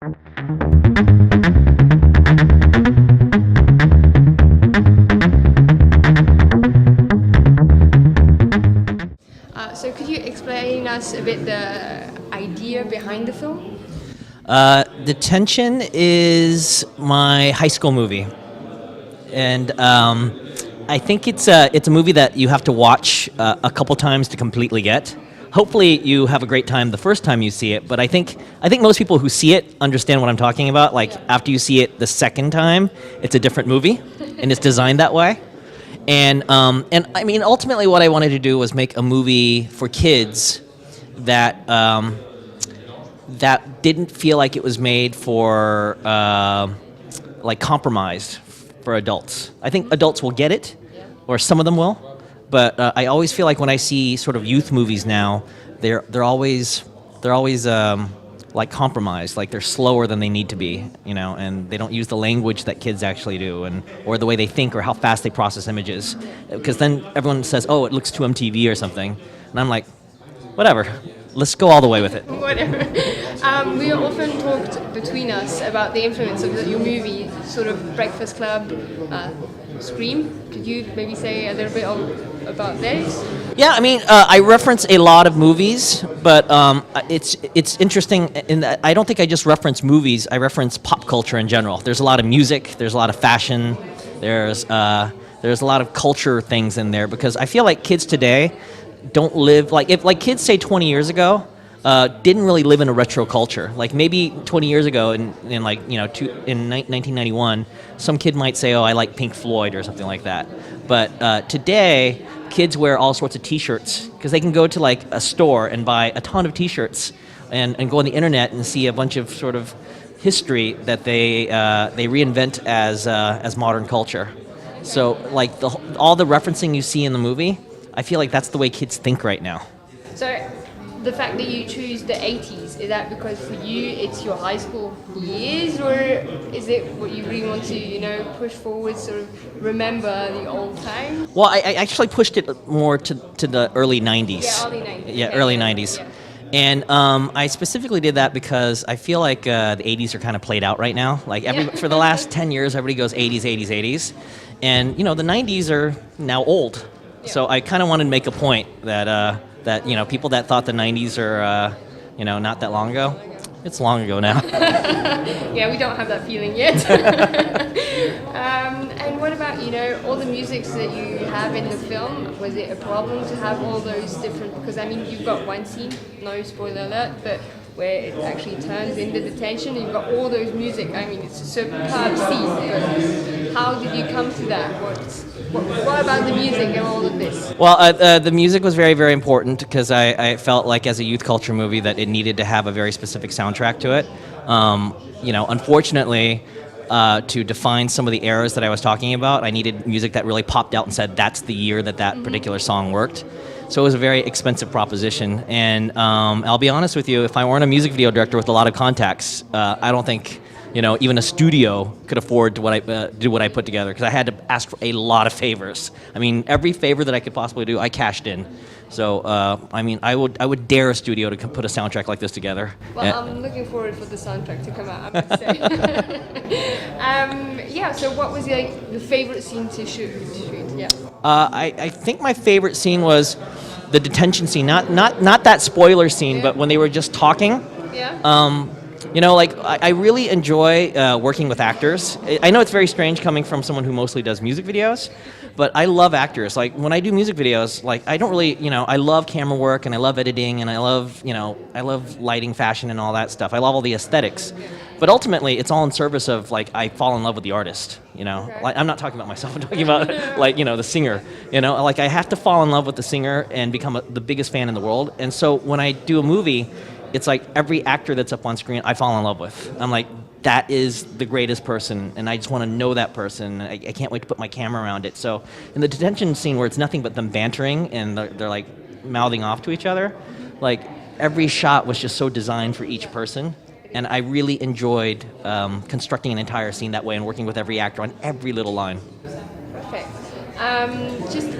So could you explain us a bit the idea behind the film? Detention is my high school movie, and I think it's a movie that you have to watch a couple times to completely get. Hopefully, you have a great time the first time you see it, but I think most people who see it understand what I'm talking about. Like after you see it the second time, it's a different movie, and it's designed that way. And I mean, ultimately, what I wanted to do was make a movie for kids that that didn't feel like it was made for like compromised for adults. I think adults will get it, or some of them will, but I always feel like when I see sort of youth movies now, they're always like compromised, like they're slower than they need to be, you know, and they don't use the language that kids actually do, and or the way they think or how fast they process images, because then everyone says, oh, it looks too MTV or something, and I'm like, whatever, let's go all the way with it. Whatever. We often talked between us about the influence of your movie, sort of Breakfast Club, Scream. Could you maybe say a little bit about this? Yeah, I mean, I reference a lot of movies, but it's interesting in that I don't think I just reference movies. I reference pop culture in general. There's a lot of music. There's a lot of fashion. There's a lot of culture things in there, because I feel like kids today don't live like kids say 20 years ago didn't really live in a retro culture. Like maybe 20 years ago in 1991, some kid might say, oh, I like Pink Floyd or something like that. But today, kids wear all sorts of T-shirts because they can go to like a store and buy a ton of T-shirts and go on the internet and see a bunch of sort of history that they reinvent as modern culture. So like all the referencing you see in the movie, I feel like that's the way kids think right now. So the fact that you choose the 80s, is that because for you it's your high school years, or is it what you really want to, you know, push forward, sort of remember the old times? Well, I actually pushed it more to the early 90s. Yeah, early 90s. Yeah, okay. early 90s. Yeah. And I specifically did that because I feel like the 80s are kind of played out right now. Like for the last 10 years, everybody goes 80s, 80s, 80s. And, you know, the 90s are now old. Yeah. So I kind of wanted to make a point that, that you know, people that thought the 90s are, you know, not that long ago, it's long ago now. Yeah, we don't have that feeling yet. And what about, you know, all the musics that you have in the film? Was it a problem to have all those different, because I mean, you've got one scene, no spoiler alert, but where it actually turns into detention, and you've got all those music. I mean, it's a superb scene, but how did you come to that? What about the music and all of this? Well, the music was very, very important because I felt like as a youth culture movie that it needed to have a very specific soundtrack to it. You know, unfortunately, to define some of the eras that I was talking about, I needed music that really popped out and said that's the year that particular song worked. So it was a very expensive proposition, and I'll be honest with you, if I weren't a music video director with a lot of contacts, I don't think, you know, even a studio could afford to do what I put together, because I had to ask for a lot of favors. I mean, every favor that I could possibly do, I cashed in. So, I mean, I would dare a studio to put a soundtrack like this together. Well, I'm looking forward for the soundtrack to come out, I must say. Yeah, so what was like the favorite scene to shoot? Yeah. I think my favorite scene was the detention scene, not that spoiler scene, but when they were just talking. Yeah. You know, like, I really enjoy working with actors. I know it's very strange coming from someone who mostly does music videos, but I love actors. Like, when I do music videos, like, I don't really, you know, I love camera work, and I love editing, and I love, you know, I love lighting, fashion, and all that stuff. I love all the aesthetics. But ultimately, it's all in service of, like, I fall in love with the artist, you know? Okay. Like, I'm not talking about myself, I'm talking about, like, you know, the singer, you know? Like, I have to fall in love with the singer and become the biggest fan in the world. And so when I do a movie, it's like every actor that's up on screen, I fall in love with. I'm like, that is the greatest person, and I just want to know that person. I can't wait to put my camera around it. So in the detention scene where it's nothing but them bantering and they're like mouthing off to each other, like every shot was just so designed for each person. And I really enjoyed constructing an entire scene that way and working with every actor on every little line. Perfect. Just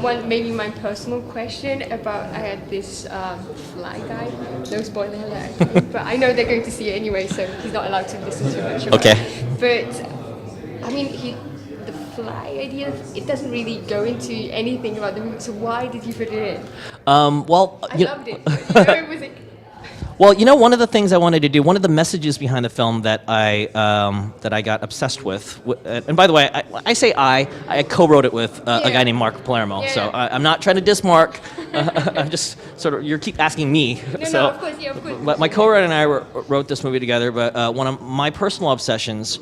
one, maybe my personal question about, I had this fly guy, no spoiler alert, but I know they're going to see it anyway, so he's not allowed to listen too much about it. But, I mean, the fly idea, it doesn't really go into anything about the movie, so why did you put it in? I loved it, but, it was like... Well, one of the things I wanted to do, one of the messages behind the film that I got obsessed with, and by the way, I say I co-wrote it with a guy named Mark Palermo, so I'm not trying to diss Mark. I'm just sort of, you keep asking me. No, of course, of course. But my co-writer and I wrote this movie together, but one of my personal obsessions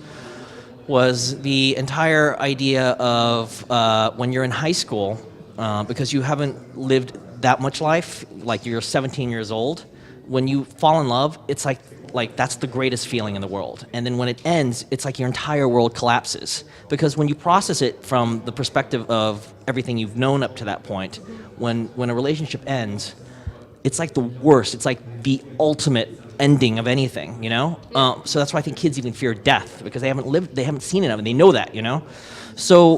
was the entire idea of when you're in high school, because you haven't lived that much life, like you're 17 years old, when you fall in love, it's like that's the greatest feeling in the world. And then when it ends, it's like your entire world collapses. Because when you process it from the perspective of everything you've known up to that point, when a relationship ends, it's like the worst. It's like the ultimate ending of anything, So that's why I think kids even fear death, because they haven't seen it, and they know that, So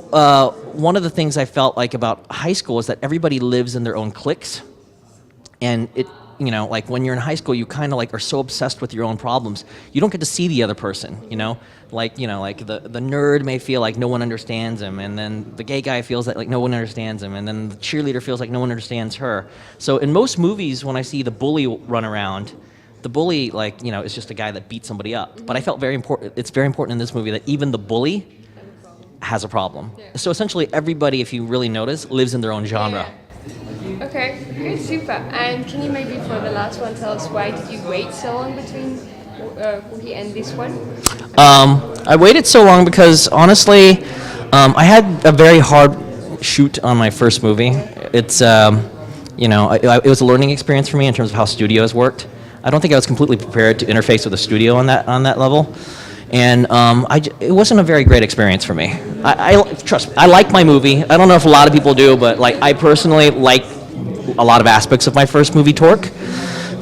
one of the things I felt like about high school is that everybody lives in their own cliques, and it. Like when you're in high school, you kind of are so obsessed with your own problems, you don't get to see the other person, Like the nerd may feel like no one understands him, and then the gay guy feels like no one understands him, and then the cheerleader feels like no one understands her. So in most movies, when I see the bully run around, the bully, is just a guy that beats somebody up. But I felt it's very important in this movie that even the bully has a problem. Yeah. So essentially everybody, if you really notice, lives in their own genre. Yeah. Okay, good, super. And can you maybe for the last one tell us why did you wait so long between Cookie and this one? I waited so long because honestly, I had a very hard shoot on my first movie. It's it was a learning experience for me in terms of how studios worked. I don't think I was completely prepared to interface with a studio on that level. And it wasn't a very great experience for me. Trust me, I like my movie. I don't know if a lot of people do, but I personally like a lot of aspects of my first movie, Torque.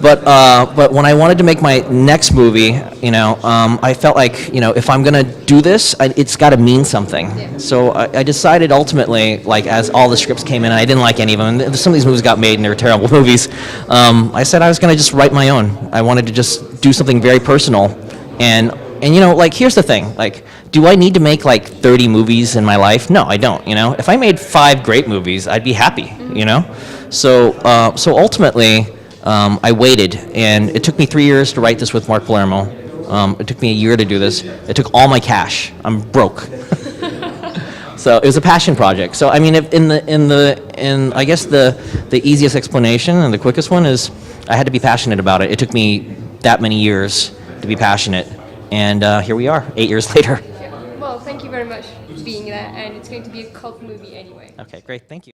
But when I wanted to make my next movie, I felt like if I'm gonna do this, it's got to mean something. Yeah. So I decided ultimately, as all the scripts came in, and I didn't like any of them. And some of these movies got made, and they were terrible movies. I said I was gonna just write my own. I wanted to just do something very personal, and here's the thing, do I need to make 30 movies in my life? No, I don't, If I made 5 great movies, I'd be happy, So ultimately, I waited, and it took me 3 years to write this with Mark Palermo. It took me a year to do this. It took all my cash. I'm broke. So it was a passion project. So I mean, I guess the easiest explanation and the quickest one is I had to be passionate about it. It took me that many years to be passionate. And here we are, 8 years later. Yeah. Well, thank you very much for being there, and it's going to be a cult movie anyway. Okay, great, thank you.